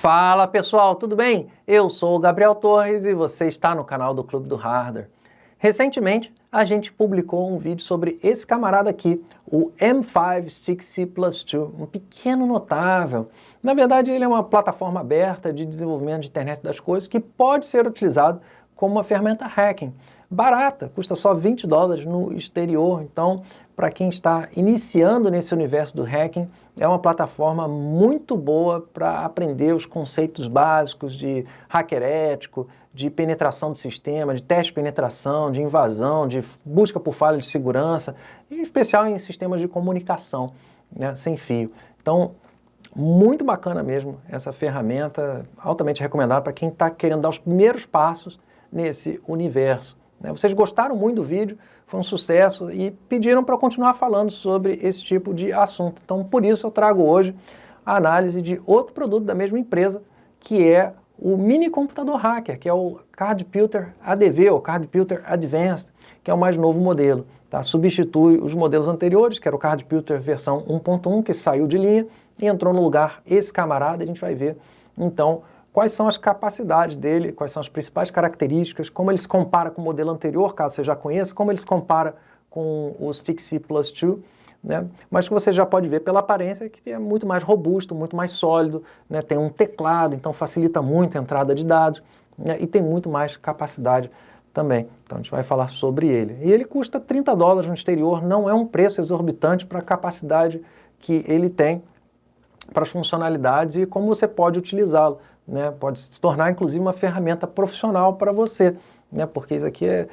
Fala pessoal, tudo bem? Eu sou o Gabriel Torres e você está no canal do Clube do Hardware. Recentemente a gente publicou um vídeo sobre esse camarada aqui, o M5 Stick C+2, um pequeno notável. Na verdade ele é uma plataforma aberta de desenvolvimento de internet das coisas que pode ser utilizado como uma ferramenta hacking. Barata, custa só $20 no exterior, então para quem está iniciando nesse universo do hacking, é uma plataforma muito boa para aprender os conceitos básicos de hacker ético, de penetração de sistema, de teste de penetração, de invasão, de busca por falha de segurança, em especial em sistemas de comunicação, né, sem fio. Então, muito bacana mesmo essa ferramenta, altamente recomendada para quem está querendo dar os primeiros passos nesse universo. Vocês gostaram muito do vídeo, foi um sucesso e pediram para eu continuar falando sobre esse tipo de assunto. Então, por isso eu trago hoje a análise de outro produto da mesma empresa, que é o mini computador hacker, que é o CardPilter ADV, ou CardPilter Advanced, que é o mais novo modelo. Tá? Substitui os modelos anteriores, que era o CardPilter versão 1.1, que saiu de linha e entrou no lugar esse camarada. A gente vai ver, então, quais são as capacidades dele, quais são as principais características, como ele se compara com o modelo anterior, caso você já conheça, como ele se compara com o Stick C+2, né? Mas que você já pode ver pela aparência que é muito mais robusto, muito mais sólido, né? Tem um teclado, então facilita muito a entrada de dados, né? E tem muito mais capacidade também. Então a gente vai falar sobre ele. E ele custa $30 no exterior, não é um preço exorbitante para a capacidade que ele tem, para as funcionalidades e como você pode utilizá-lo. Né, pode se tornar, inclusive, uma ferramenta profissional para você, né, porque isso aqui é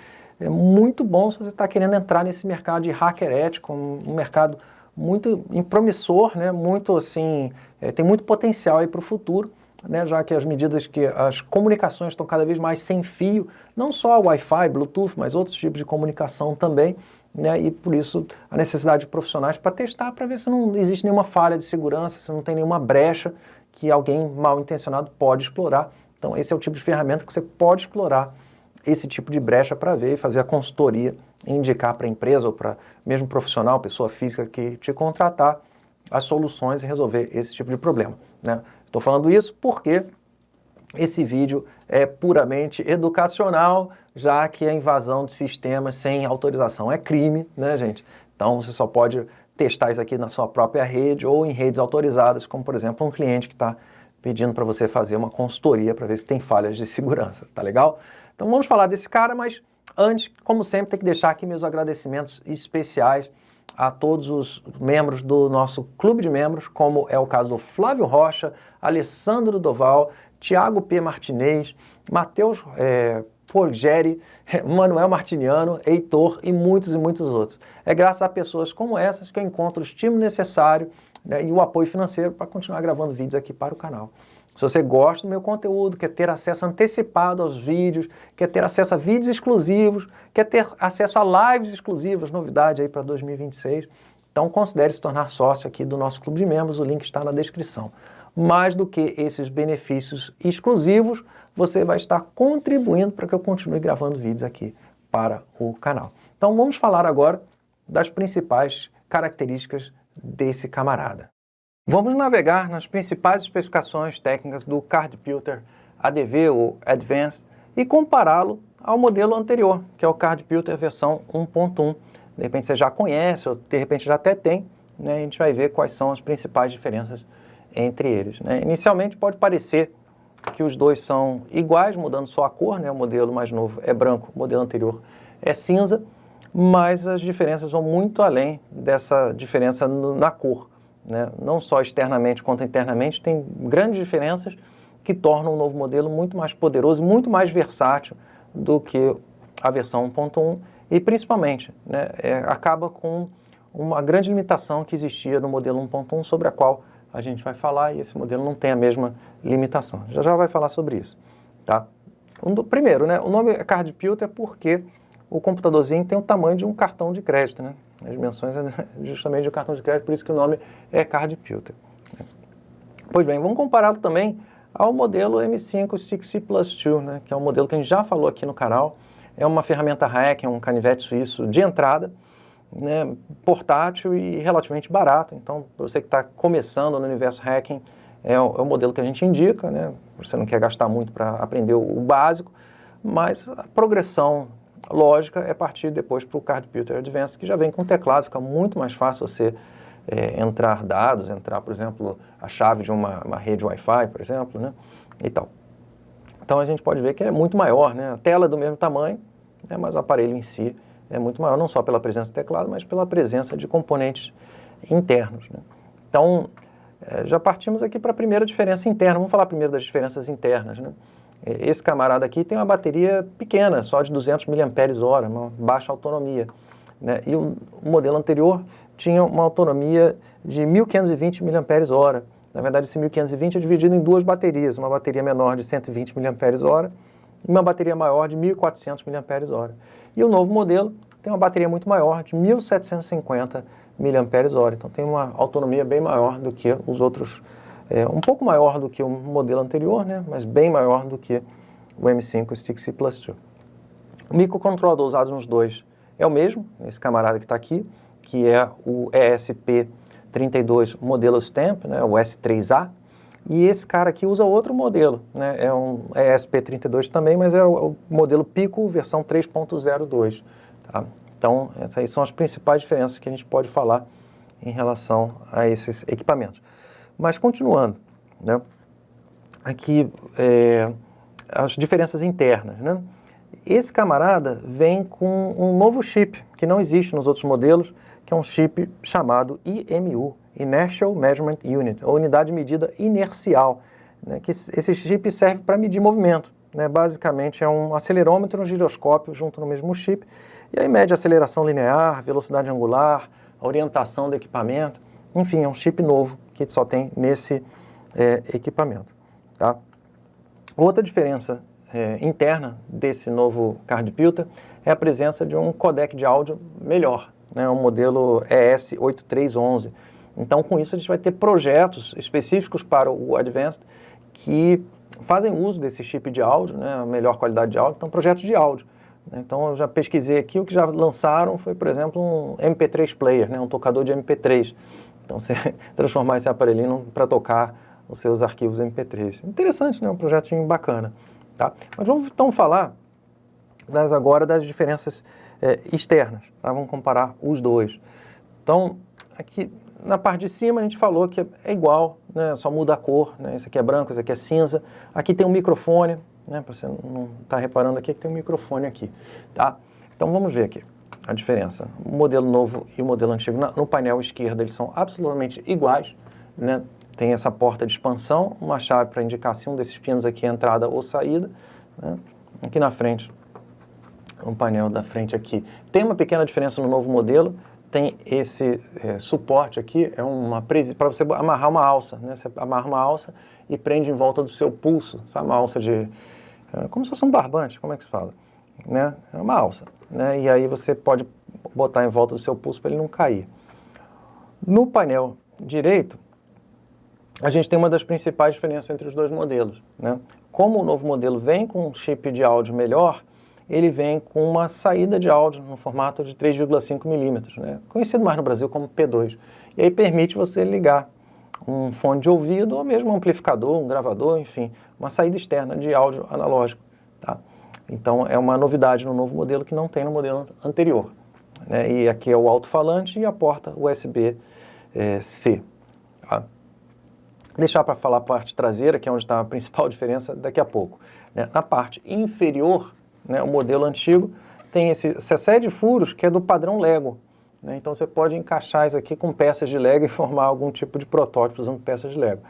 muito bom se você está querendo entrar nesse mercado de hacker ético, um mercado muito promissor, né, muito assim, tem muito potencial para o futuro, né, já que as comunicações estão cada vez mais sem fio, não só Wi-Fi, Bluetooth, mas outros tipos de comunicação também, né, e por isso a necessidade de profissionais para testar, para ver se não existe nenhuma falha de segurança, se não tem nenhuma brecha que alguém mal intencionado pode explorar. Então esse é o tipo de ferramenta que você pode explorar esse tipo de brecha para ver e fazer a consultoria, indicar para a empresa ou para mesmo profissional, pessoa física que te contratar as soluções e resolver esse tipo de problema. Né? Estou falando isso porque esse vídeo é puramente educacional, já que a invasão de sistemas sem autorização é crime, né, gente? Então você só pode testar isso aqui na sua própria rede ou em redes autorizadas, como por exemplo um cliente que está pedindo para você fazer uma consultoria para ver se tem falhas de segurança, tá legal? Então vamos falar desse cara, mas antes, como sempre, tem que deixar aqui meus agradecimentos especiais a todos os membros do nosso clube de membros, como é o caso do Flávio Rocha, Alessandro Doval, Tiago P. Martinez, Matheus Porgeri, Manuel Martiniano, Heitor e muitos outros. É graças a pessoas como essas que eu encontro o estímulo necessário, né, e o apoio financeiro para continuar gravando vídeos aqui para o canal. Se você gosta do meu conteúdo, quer ter acesso antecipado aos vídeos, quer ter acesso a vídeos exclusivos, quer ter acesso a lives exclusivas, novidade aí para 2026, então considere se tornar sócio aqui do nosso clube de membros, o link está na descrição. Mais do que esses benefícios exclusivos, você vai estar contribuindo para que eu continue gravando vídeos aqui para o canal. Então vamos falar agora das principais características desse camarada. Vamos navegar nas principais especificações técnicas do CardPilter ADV, ou Advanced, e compará-lo ao modelo anterior, que é o CardPilter versão 1.1. De repente você já conhece, ou de repente já até tem, né? A gente vai ver quais são as principais diferenças entre eles. Né? Inicialmente pode parecer que os dois são iguais, mudando só a cor, né? O modelo mais novo é branco, o modelo anterior é cinza, mas as diferenças vão muito além dessa diferença na cor. Né? Não só externamente quanto internamente, tem grandes diferenças que tornam o novo modelo muito mais poderoso, muito mais versátil do que a versão 1.1 e principalmente, né, acaba com uma grande limitação que existia no modelo 1.1, sobre a qual a gente vai falar, e esse modelo não tem a mesma limitação. Já vai falar sobre isso. Tá? Primeiro, né, o nome é CardPilter porque o computadorzinho tem o tamanho de um cartão de crédito, né? As dimensões é justamente de um cartão de crédito, por isso que o nome é CardPilter. Pois bem, vamos compará-lo também ao modelo M5 Stick C+2, né? Que é um modelo que a gente já falou aqui no canal. É uma ferramenta hack, é um canivete suíço de entrada, né? Portátil e relativamente barato. Então, para você que está começando no universo hacking, é o modelo que a gente indica, né? Você não quer gastar muito para aprender o básico, mas a progressão lógica é partir depois para o Cardputer Advanced, que já vem com teclado, fica muito mais fácil você entrar dados, entrar, por exemplo, a chave de uma rede Wi-Fi, por exemplo, né? E tal. Então a gente pode ver que é muito maior, né? A tela é do mesmo tamanho, né? Mas o aparelho em si é muito maior, não só pela presença do teclado, mas pela presença de componentes internos, né? Então, já partimos aqui para a primeira diferença interna. Vamos falar primeiro das diferenças internas, né? Esse camarada aqui tem uma bateria pequena, só de 200 mAh, uma baixa autonomia, né? E o modelo anterior tinha uma autonomia de 1.520 mAh. Na verdade, esse 1.520 é dividido em duas baterias, uma bateria menor de 120 mAh e uma bateria maior de 1.400 mAh. E o novo modelo tem uma bateria muito maior, de 1.750 mAh. Então tem uma autonomia bem maior do que os outros, um pouco maior do que o modelo anterior, né? Mas bem maior do que o M5 Stick C Plus 2. O microcontrolador usado nos dois é o mesmo, esse camarada que está aqui, que é o ESP32 modelo Stamp, né? O S3A. E esse cara aqui usa outro modelo, né? É um ESP32 também, mas é o modelo Pico versão 3.02. Tá? Então, essas aí são as principais diferenças que a gente pode falar em relação a esses equipamentos. Mas, continuando, né? Aqui, as diferenças internas, né? Esse camarada vem com um novo chip, que não existe nos outros modelos, que é um chip chamado IMU, Inertial Measurement Unit, ou unidade de medida inercial, né? Que esse chip serve para medir movimento, né? Basicamente é um acelerômetro e um giroscópio junto no mesmo chip, e aí mede a aceleração linear, velocidade angular, a orientação do equipamento, enfim, é um chip novo que só tem nesse equipamento. Tá? Outra diferença interna desse novo Cardputer é a presença de um codec de áudio melhor, né? Um modelo ES8311. Então, com isso, a gente vai ter projetos específicos para o Advanced que fazem uso desse chip de áudio, né? A melhor qualidade de áudio, então projetos de áudio. Então, eu já pesquisei aqui, o que já lançaram foi, por exemplo, um MP3 player, né? Um tocador de MP3. Então, você transformar esse aparelhinho para tocar os seus arquivos MP3. Interessante, né? Um projetinho bacana. Tá? Mas vamos então falar agora das diferenças externas. Tá? Vamos comparar os dois. Então, aqui na parte de cima a gente falou que é igual, né? Só muda a cor, né? Esse aqui é branco, esse aqui é cinza. Aqui tem um microfone, né? Para você não estar reparando aqui que tem um microfone aqui. Tá? Então vamos ver aqui a diferença. O modelo novo e o modelo antigo no painel esquerdo eles são absolutamente iguais, né? Tem essa porta de expansão, uma chave para indicar se um desses pinos aqui é entrada ou saída, né? Aqui na frente, o painel da frente aqui. Tem uma pequena diferença no novo modelo, tem esse suporte aqui, é uma para você amarrar uma alça, né? Você amarra uma alça e prende em volta do seu pulso, sabe? Uma alça como se fosse um barbante, como é que se fala? Né? É uma alça, né? E aí você pode botar em volta do seu pulso para ele não cair. No painel direito, a gente tem uma das principais diferenças entre os dois modelos, né? Como o novo modelo vem com um chip de áudio melhor, ele vem com uma saída de áudio no formato de 3,5 milímetros, né? Conhecido mais no Brasil como P2. E aí permite você ligar um fone de ouvido ou mesmo um amplificador, um gravador, enfim, uma saída externa de áudio analógico. Tá? Então é uma novidade no novo modelo que não tem no modelo anterior, né? E aqui é o alto-falante e a porta USB-C. Tá? Deixar para falar a parte traseira, que é onde está a principal diferença, daqui a pouco. Né? Na parte inferior, né, o modelo antigo tem esse série de furos que é do padrão Lego. Né? Então você pode encaixar isso aqui com peças de Lego e formar algum tipo de protótipo usando peças de Lego.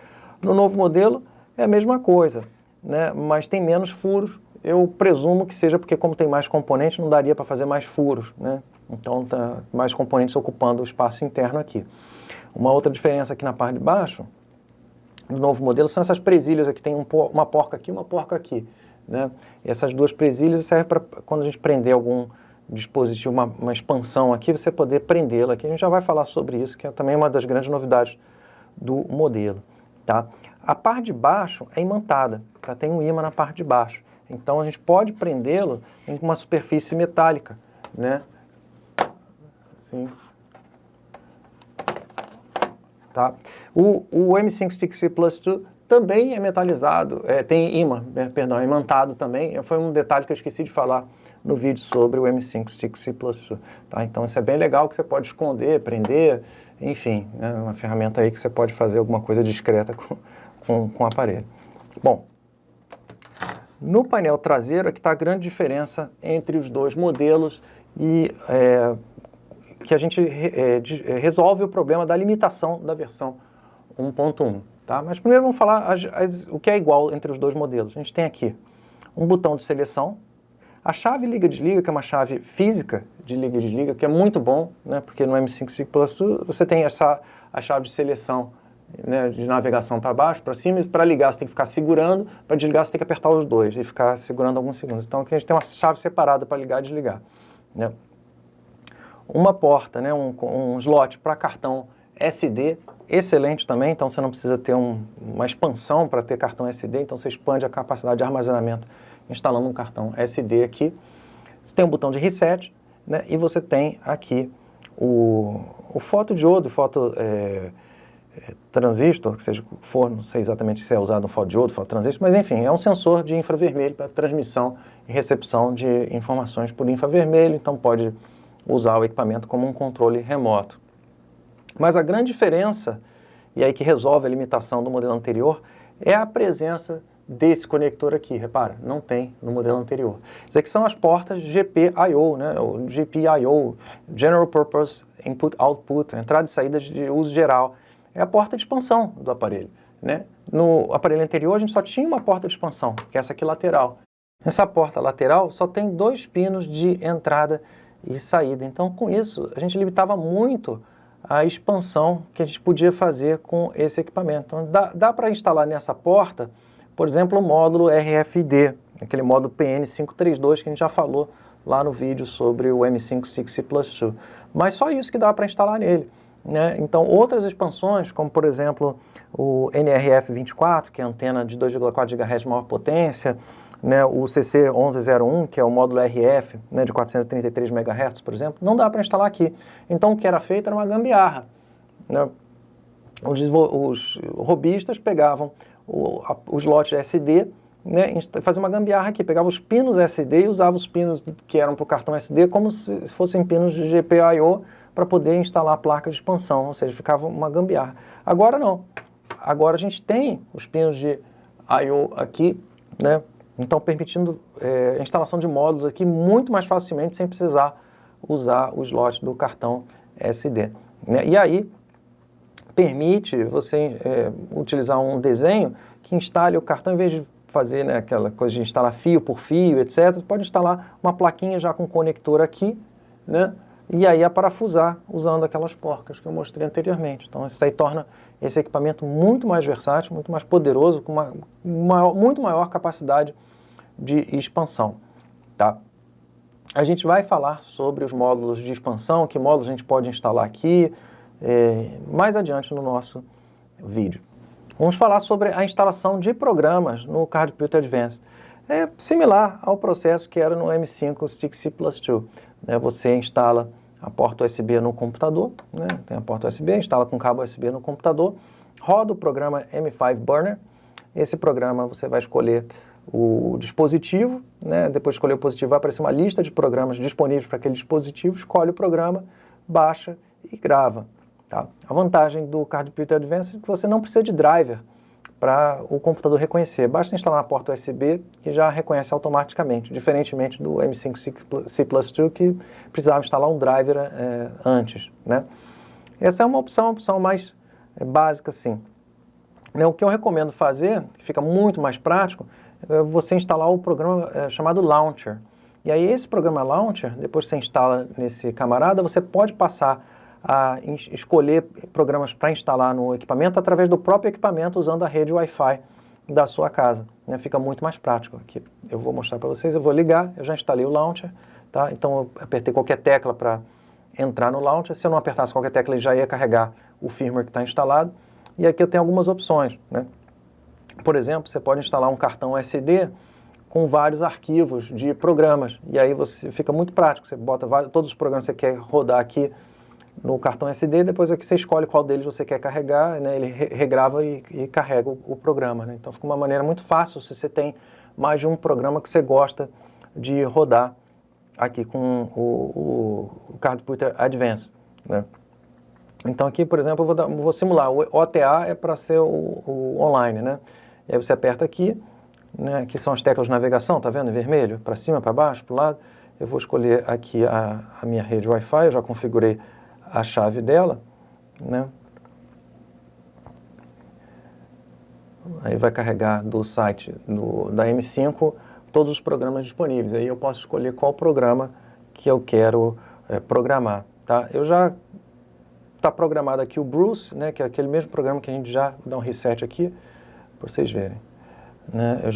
No novo modelo é a mesma coisa, né? Mas tem menos furos. Eu presumo que seja porque como tem mais componentes não daria para fazer mais furos, né? Então tá mais componentes ocupando o espaço interno aqui. Uma outra diferença aqui na parte de baixo, no novo modelo, são essas presilhas aqui, tem uma porca aqui e uma porca aqui, né? E essas duas presilhas servem para quando a gente prender algum dispositivo, uma expansão aqui, você poder prendê-la aqui. A gente já vai falar sobre isso, que é também uma das grandes novidades do modelo. Tá? A parte de baixo é imantada, tá? Tem um ímã na parte de baixo. Então a gente pode prendê-lo em uma superfície metálica, né? Assim. tá? O M5 Stick-C Plus 2 também é metalizado, tem imã, perdão, é imantado também. Foi um detalhe que eu esqueci de falar no vídeo sobre o M5 Stick-C Plus 2, tá? Então isso é bem legal, que você pode esconder, prender, enfim, é uma ferramenta aí que você pode fazer alguma coisa discreta com o aparelho. Bom, no painel traseiro é que está a grande diferença entre os dois modelos e que a gente resolve o problema da limitação da versão 1.1. Tá? Mas primeiro vamos falar o que é igual entre os dois modelos. A gente tem aqui um botão de seleção, a chave liga-desliga, que é uma chave física de liga e desliga, que é muito bom, né? Porque no M5 Stick Plus você tem a chave de seleção, né, de navegação para baixo, para cima, e para ligar você tem que ficar segurando, para desligar você tem que apertar os dois e ficar segurando alguns segundos. Então aqui a gente tem uma chave separada para ligar e desligar, né? Uma porta, né, um slot para cartão SD, excelente também, então você não precisa ter uma expansão para ter cartão SD, então você expande a capacidade de armazenamento instalando um cartão SD aqui. Você tem um botão de reset, né, e você tem aqui o fotodiodo, transistor, que seja for, não sei exatamente se é usado no fotodiodo, fototransistor, mas enfim, é um sensor de infravermelho para transmissão e recepção de informações por infravermelho, então pode usar o equipamento como um controle remoto. Mas a grande diferença, e aí que resolve a limitação do modelo anterior, é a presença desse conector aqui. Repara, não tem no modelo anterior. Isso aqui são as portas GPIO, né? O GPIO, General Purpose Input-Output, entrada e saída de uso geral. É a porta de expansão do aparelho, né? No aparelho anterior a gente só tinha uma porta de expansão, que é essa aqui lateral. Essa porta lateral só tem 2 pinos de entrada e saída. Então, com isso, a gente limitava muito a expansão que a gente podia fazer com esse equipamento. Então, dá para instalar nessa porta, por exemplo, o módulo RFID, aquele módulo PN532 que a gente já falou lá no vídeo sobre o M5 Stick-C Plus 2. Mas só isso que dá para instalar nele, né? Então, outras expansões, como por exemplo o NRF24, que é a antena de 2,4 GHz de maior potência, né, o CC1101, que é o módulo RF, né, de 433 MHz, por exemplo, não dá para instalar aqui. Então, o que era feito era uma gambiarra, né? Os robistas pegavam os slots SD, né, faziam uma gambiarra aqui, pegavam os pinos SD e usavam os pinos que eram para o cartão SD como se fossem pinos de GPIO para poder instalar a placa de expansão, ou seja, ficava uma gambiarra. Agora não. Agora a gente tem os pinos de I/O aqui, né? Então, permitindo a instalação de módulos aqui muito mais facilmente, sem precisar usar o slot do cartão SD, né? E aí, permite você utilizar um desenho que instale o cartão, em vez de fazer, né, aquela coisa de instalar fio por fio, etc., você pode instalar uma plaquinha já com conector aqui, né? E aí parafusar usando aquelas porcas que eu mostrei anteriormente. Então, isso aí torna esse equipamento muito mais versátil, muito mais poderoso, com muito maior capacidade de expansão, tá? A gente vai falar sobre os módulos de expansão, que módulos a gente pode instalar aqui, mais adiante no nosso vídeo. Vamos falar sobre a instalação de programas no Card Filter Advanced. É similar ao processo que era no M5 Stick-C Plus 2. Né? Você instala a porta USB no computador, né? Tem a porta USB, instala com cabo USB no computador, roda o programa M5 Burner. Esse programa você vai escolher o dispositivo, né? Depois de escolher o dispositivo vai aparecer uma lista de programas disponíveis para aquele dispositivo, escolhe o programa, baixa e grava. Tá? A vantagem do Card Filter Advanced é que você não precisa de driver para o computador reconhecer. Basta instalar na porta USB que já reconhece automaticamente, diferentemente do M5 C Plus 2 que precisava instalar um driver antes, né? Essa é uma opção mais básica, sim. O que eu recomendo fazer, que fica muito mais prático, é você instalar o programa chamado Launcher. E aí esse programa Launcher, depois que você instala nesse camarada, você pode passar a escolher programas para instalar no equipamento através do próprio equipamento usando a rede Wi-Fi da sua casa, né? Fica muito mais prático. Aqui eu vou mostrar para vocês, eu vou ligar, eu já instalei o Launcher, tá? Então eu apertei qualquer tecla para entrar no Launcher, se eu não apertasse qualquer tecla ele já ia carregar o firmware que está instalado, e aqui eu tenho algumas opções, né? Por exemplo, você pode instalar um cartão SD com vários arquivos de programas, e aí você fica muito prático, você bota todos os programas que você quer rodar aqui no cartão SD, depois aqui você escolhe qual deles você quer carregar, né, ele regrava e carrega o programa, né? Então fica uma maneira muito fácil se você tem mais de um programa que você gosta de rodar aqui com o CardPuter Advanced, né? Então aqui, por exemplo, eu vou simular, o OTA é para ser o online, né? E aí você aperta aqui, né, aqui são as teclas de navegação, tá vendo, em vermelho, para cima, para baixo, para o lado. Eu vou escolher aqui a minha rede Wi-Fi, eu já configurei a chave dela, né? Aí vai carregar do site da M5 todos os programas disponíveis. Aí eu posso escolher qual programa que eu quero programar, tá? Está programado aqui o Bruce, né, que é aquele mesmo programa que a gente já dá um reset aqui, para vocês verem, né? Eu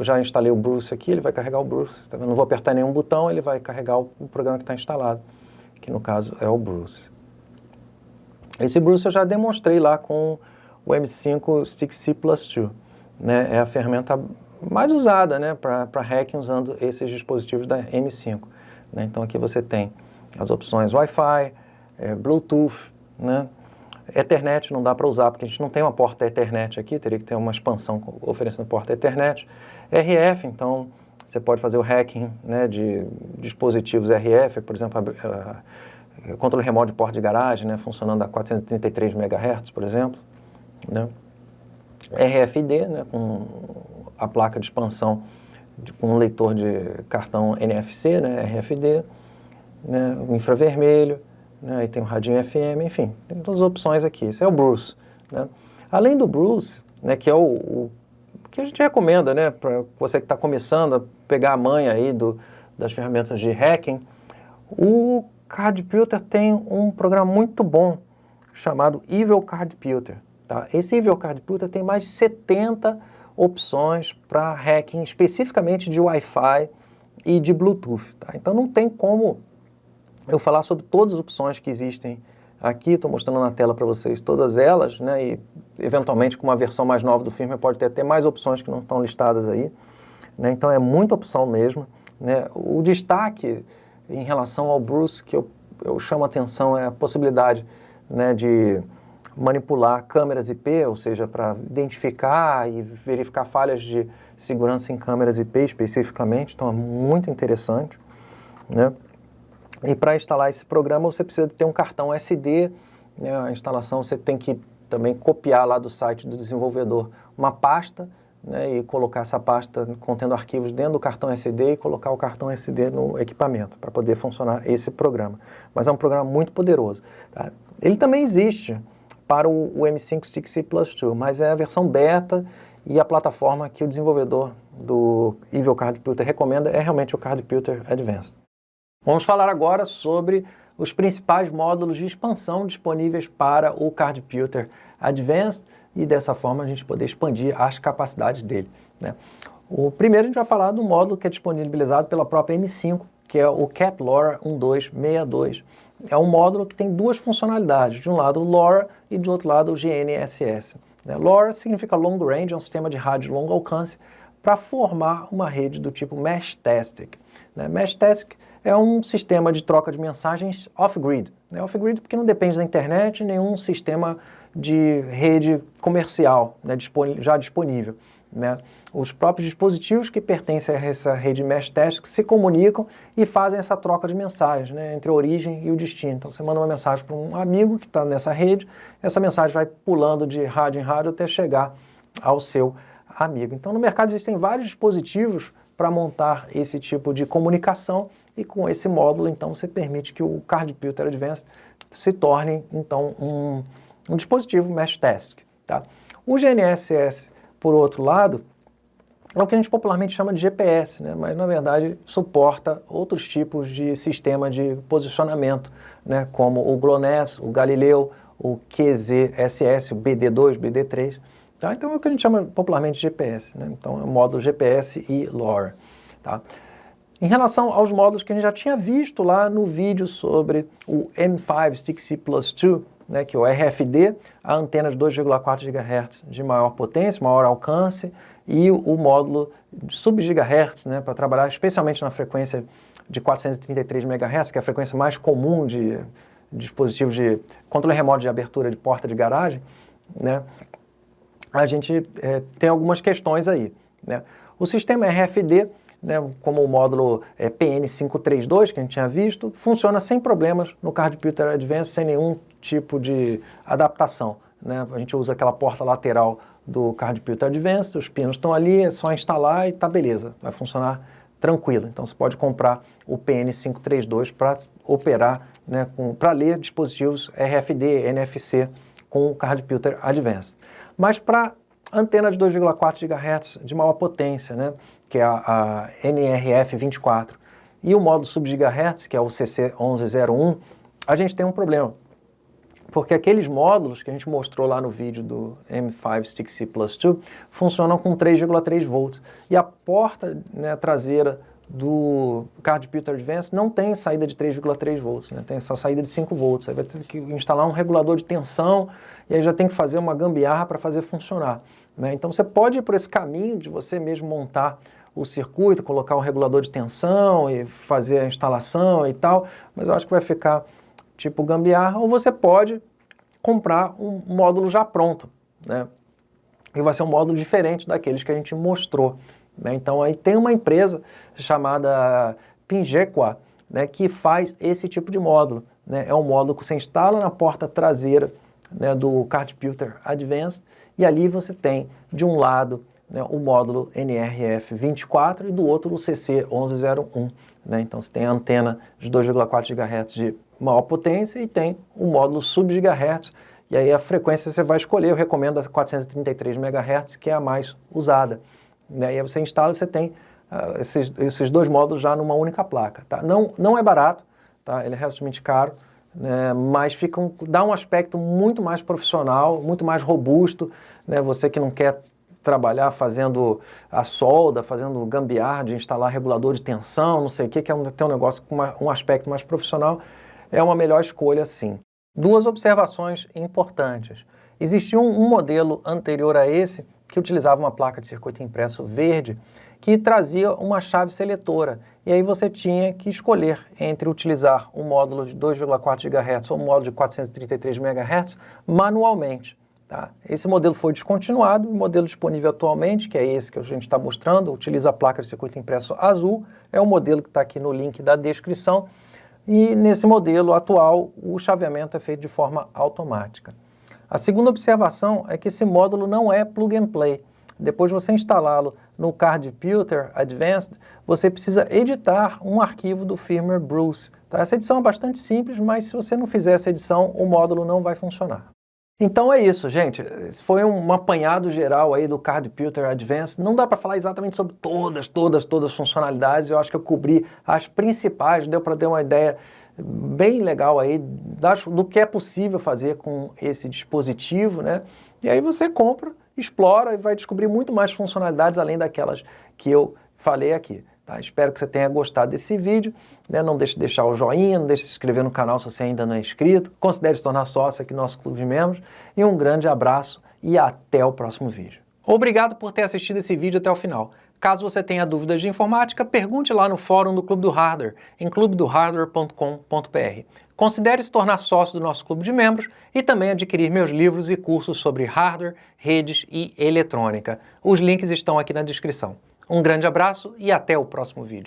já instalei o Bruce aqui, ele vai carregar o Bruce, tá vendo? Não vou apertar nenhum botão, ele vai carregar o programa que está instalado, que no caso é o Bruce. Esse Bruce eu já demonstrei lá com o M5 Stick C+2, né? É a ferramenta mais usada, né, para hacking usando esses dispositivos da M5, né? Então aqui você tem as opções Wi-Fi, Bluetooth, né? Ethernet não dá para usar porque a gente não tem uma porta Ethernet aqui, teria que ter uma expansão oferecendo porta Ethernet. RF, então você pode fazer o hacking, né, de dispositivos RF, por exemplo, controle remoto de porta de garagem, né, funcionando a 433 MHz, por exemplo, né? RFID, né, com a placa de expansão com um leitor de cartão NFC, né, RFID, né, o infravermelho, né, aí tem o radinho FM, enfim, tem todas as opções aqui. Esse é o Bruce, né? Além do Bruce, né, que é o que a gente recomenda, né, para você que está começando a pegar a manha aí das ferramentas de hacking, o CardPuter tem um programa muito bom chamado Evil CardPuter, tá? Esse Evil CardPuter tem mais de 70 opções para hacking, especificamente de Wi-Fi e de Bluetooth, tá? Então não tem como eu falar sobre todas as opções que existem aqui, estou mostrando na tela para vocês todas elas, né, e eventualmente com uma versão mais nova do firmware pode ter até mais opções que não estão listadas aí, né? Então é muita opção mesmo, né? O destaque em relação ao Bruce que eu chamo a atenção é a possibilidade, né, de manipular câmeras IP, ou seja, para identificar e verificar falhas de segurança em câmeras IP especificamente, então é muito interessante, né? E para instalar esse programa você precisa ter um cartão SD, né? A instalação você tem que também copiar lá do site do desenvolvedor uma pasta, né? E colocar essa pasta contendo arquivos dentro do cartão SD e colocar o cartão SD no equipamento para poder funcionar esse programa. Mas é um programa muito poderoso, tá? Ele também existe para o M5 Stick C+2, mas é a versão beta e a plataforma que o desenvolvedor do Evil CardPuter recomenda é realmente o CardPuter Advanced. Vamos falar agora sobre os principais módulos de expansão disponíveis para o CardPuter Advanced e dessa forma a gente poder expandir as capacidades dele, né? O primeiro a gente vai falar do módulo que é disponibilizado pela própria M5, que é o CapLoRa 1262. É um módulo que tem duas funcionalidades, de um lado o LoRa e do outro lado o GNSS, né? LoRa significa Long Range, é um sistema de rádio de longo alcance para formar uma rede do tipo Meshtesk, né? Meshtesk é um sistema de troca de mensagens off-grid, né? Off-grid porque não depende da internet, nenhum sistema de rede comercial, né, já disponível, né? Os próprios dispositivos que pertencem a essa rede Meshtesk se comunicam e fazem essa troca de mensagens, né, entre a origem e o destino. Então você manda uma mensagem para um amigo que está nessa rede, essa mensagem vai pulando de rádio em rádio até chegar ao seu amigo. Então no mercado existem vários dispositivos para montar esse tipo de comunicação e com esse módulo então você permite que o CardPuter Advanced se torne então um dispositivo Meshtesk, tá? O GNSS, por outro lado, é o que a gente popularmente chama de GPS, né? Mas na verdade suporta outros tipos de sistema de posicionamento, né? Como o GLONASS, o Galileu, o QZSS, o BD2, BD3, tá? Então é o que a gente chama popularmente de GPS, né? Então é o módulo GPS e LoRa, tá? Em relação aos módulos que a gente já tinha visto lá no vídeo sobre o M5 Stick C+2, né, que é o RFD, a antena de 2,4 GHz de maior potência, maior alcance, e o módulo sub-GHz, né, para trabalhar especialmente na frequência de 433 MHz, que é a frequência mais comum de dispositivos de controle remoto de abertura de porta de garagem, né, a gente tem algumas questões aí, né. O sistema RFD, né, como o módulo PN532, que a gente tinha visto, funciona sem problemas no Card Puter Advanced, sem nenhum tipo de adaptação, né. A gente usa aquela porta lateral do Card Puter Advanced, os pinos estão ali, é só instalar e tá beleza, vai funcionar tranquilo. Então você pode comprar o PN532 para operar, né, para ler dispositivos RFD, NFC com o Card Puter Advanced. Mas para antena de 2,4 GHz de maior potência, né, que é a NRF24, e o módulo sub-GHz, que é o CC1101, a gente tem um problema. Porque aqueles módulos que a gente mostrou lá no vídeo do M5 Stick-C Plus 2 funcionam com 3,3 volts. E a porta, né, traseira do Card Puter Advanced não tem saída de 3,3 volts, né, tem essa saída de 5 volts. Aí vai ter que instalar um regulador de tensão e aí já tem que fazer uma gambiarra para fazer funcionar, né? Então você pode ir por esse caminho de você mesmo montar o circuito, colocar um regulador de tensão e fazer a instalação e tal, mas eu acho que vai ficar tipo gambiarra, ou você pode comprar um módulo já pronto, né? E vai ser um módulo diferente daqueles que a gente mostrou, né? Então aí tem uma empresa chamada Pingequa, né, que faz esse tipo de módulo, né? É um módulo que você instala na porta traseira, né, do Card Puter Advanced, e ali você tem de um lado, né, o módulo NRF24 e do outro o CC1101, né? Então você tem a antena de 2,4 GHz de maior potência e tem o módulo sub-GHz, e aí a frequência você vai escolher, eu recomendo a 433 MHz, que é a mais usada, né? E aí você instala e você tem esses dois módulos já numa única placa, tá? Não é barato, tá? Ele é relativamente caro, né? Mas dá um aspecto muito mais profissional, muito mais robusto, né? Você que não quer trabalhar fazendo a solda, fazendo gambiarra de instalar regulador de tensão, não sei o que, tem um negócio com um aspecto mais profissional, é uma melhor escolha sim. Duas observações importantes. Existia um modelo anterior a esse que utilizava uma placa de circuito impresso verde que trazia uma chave seletora, e aí você tinha que escolher entre utilizar um módulo de 2,4 GHz ou um módulo de 433 MHz manualmente. Tá? Esse modelo foi descontinuado, o modelo disponível atualmente, que é esse que a gente está mostrando, utiliza a placa de circuito impresso azul, é o modelo que está aqui no link da descrição, e nesse modelo atual o chaveamento é feito de forma automática. A segunda observação é que esse módulo não é plug and play. Depois de você instalá-lo no Card Puter Advanced, você precisa editar um arquivo do firmware Bruce. Tá? Essa edição é bastante simples, mas se você não fizer essa edição, o módulo não vai funcionar. Então é isso, gente. Esse foi um apanhado geral aí do Card Puter Advanced. Não dá para falar exatamente sobre todas as funcionalidades. Eu acho que eu cobri as principais, deu para ter uma ideia bem legal aí do que é possível fazer com esse dispositivo, né? E aí você compra, explora e vai descobrir muito mais funcionalidades além daquelas que eu falei aqui. Tá? Espero que você tenha gostado desse vídeo, né? Não deixe de deixar o joinha, não deixe de se inscrever no canal se você ainda não é inscrito, considere se tornar sócio aqui no nosso clube de membros, e um grande abraço e até o próximo vídeo. Obrigado por ter assistido esse vídeo até o final. Caso você tenha dúvidas de informática, pergunte lá no fórum do Clube do Hardware, em clubedohardware.com.br. Considere se tornar sócio do nosso clube de membros e também adquirir meus livros e cursos sobre hardware, redes e eletrônica. Os links estão aqui na descrição. Um grande abraço e até o próximo vídeo.